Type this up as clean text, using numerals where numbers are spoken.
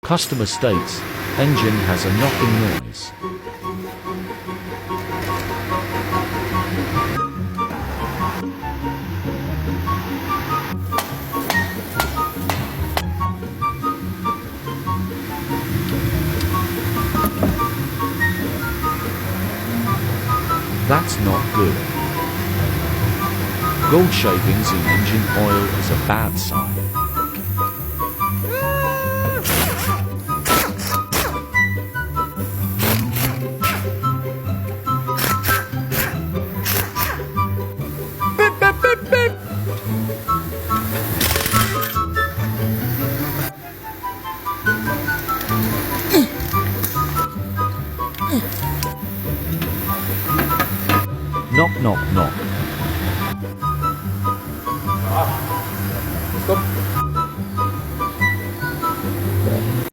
Customer states, engine has a knocking noise. That's not good. Gold shavings in engine oil is a bad sign. Beep, beep, beep, beep. Knock knock knock.